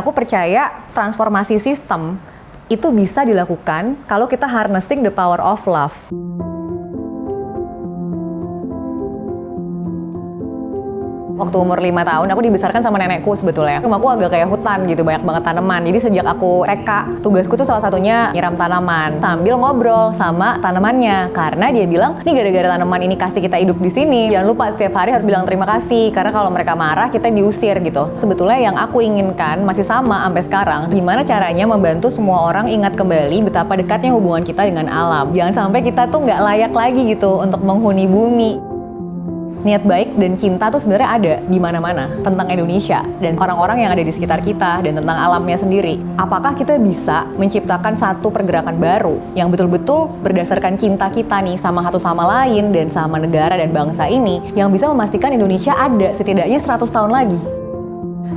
aku percaya transformasi sistem itu bisa dilakukan kalau kita harnessing the power of love. Waktu umur 5 tahun, aku dibesarkan sama nenekku sebetulnya. Rumahku agak kayak hutan gitu, banyak banget tanaman. Jadi sejak aku TK, tugasku tuh salah satunya nyiram tanaman. Sambil ngobrol sama tanamannya. Karena dia bilang, nih gara-gara tanaman ini kasih kita hidup di sini. Jangan lupa setiap hari harus bilang terima kasih. Karena kalau mereka marah, kita diusir gitu. Sebetulnya yang aku inginkan masih sama sampai sekarang. Gimana caranya membantu semua orang ingat kembali betapa dekatnya hubungan kita dengan alam. Jangan sampai kita tuh nggak layak lagi gitu untuk menghuni bumi. Niat baik dan cinta tuh sebenarnya ada di mana-mana tentang Indonesia dan orang-orang yang ada di sekitar kita dan tentang alamnya sendiri. Apakah kita bisa menciptakan satu pergerakan baru yang betul-betul berdasarkan cinta kita nih sama satu sama lain dan sama negara dan bangsa ini yang bisa memastikan Indonesia ada setidaknya 100 tahun lagi?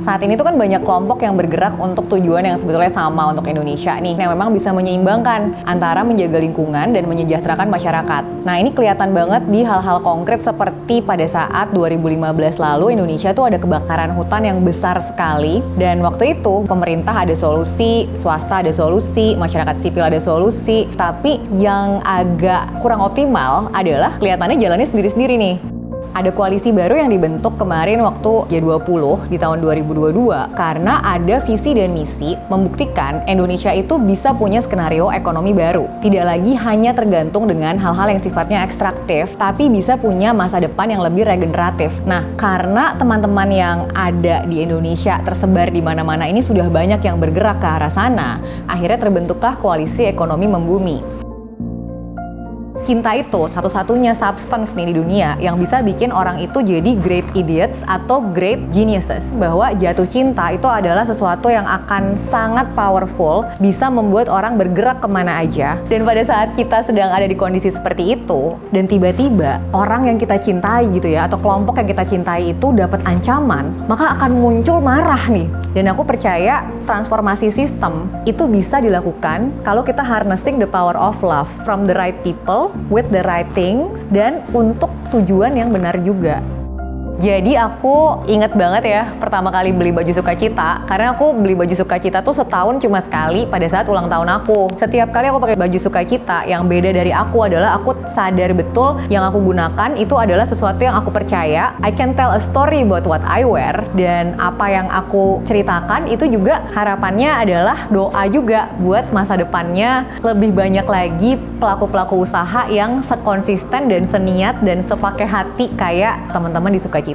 Saat ini tuh kan banyak kelompok yang bergerak untuk tujuan yang sebetulnya sama untuk Indonesia nih, yang memang bisa menyeimbangkan antara menjaga lingkungan dan menyejahterakan masyarakat. Nah ini kelihatan banget di hal-hal konkret seperti pada saat 2015 lalu Indonesia tuh ada kebakaran hutan yang besar sekali, dan waktu itu pemerintah ada solusi, swasta ada solusi, masyarakat sipil ada solusi, tapi yang agak kurang optimal adalah kelihatannya jalannya sendiri-sendiri nih. Ada koalisi baru yang dibentuk kemarin waktu G20 di tahun 2022 karena ada visi dan misi membuktikan Indonesia itu bisa punya skenario ekonomi baru. Tidak lagi hanya tergantung dengan hal-hal yang sifatnya ekstraktif, tapi bisa punya masa depan yang lebih regeneratif. Nah, karena teman-teman yang ada di Indonesia tersebar di mana-mana ini sudah banyak yang bergerak ke arah sana, akhirnya terbentuklah koalisi ekonomi membumi. Cinta itu satu-satunya substance nih di dunia yang bisa bikin orang itu jadi great idiots atau great geniuses. Bahwa jatuh cinta itu adalah sesuatu yang akan sangat powerful, bisa membuat orang bergerak kemana aja. Dan pada saat kita sedang ada di kondisi seperti itu, dan tiba-tiba orang yang kita cintai gitu ya, atau kelompok yang kita cintai itu dapat ancaman, maka akan muncul marah nih. Dan aku percaya transformasi sistem itu bisa dilakukan kalau kita harnessing the power of love from the right people, with the right things, dan untuk tujuan yang benar juga. Jadi aku inget banget ya pertama kali beli baju sukacita, karena aku beli baju sukacita tuh setahun cuma sekali pada saat ulang tahun aku. Setiap kali aku pakai baju sukacita, yang beda dari aku adalah aku sadar betul yang aku gunakan itu adalah sesuatu yang aku percaya. I can tell a story about what I wear, dan apa yang aku ceritakan itu juga harapannya adalah doa juga buat masa depannya lebih banyak lagi pelaku-pelaku usaha yang sekonsisten dan seniat dan sepakai hati kayak teman-teman di Sukacita.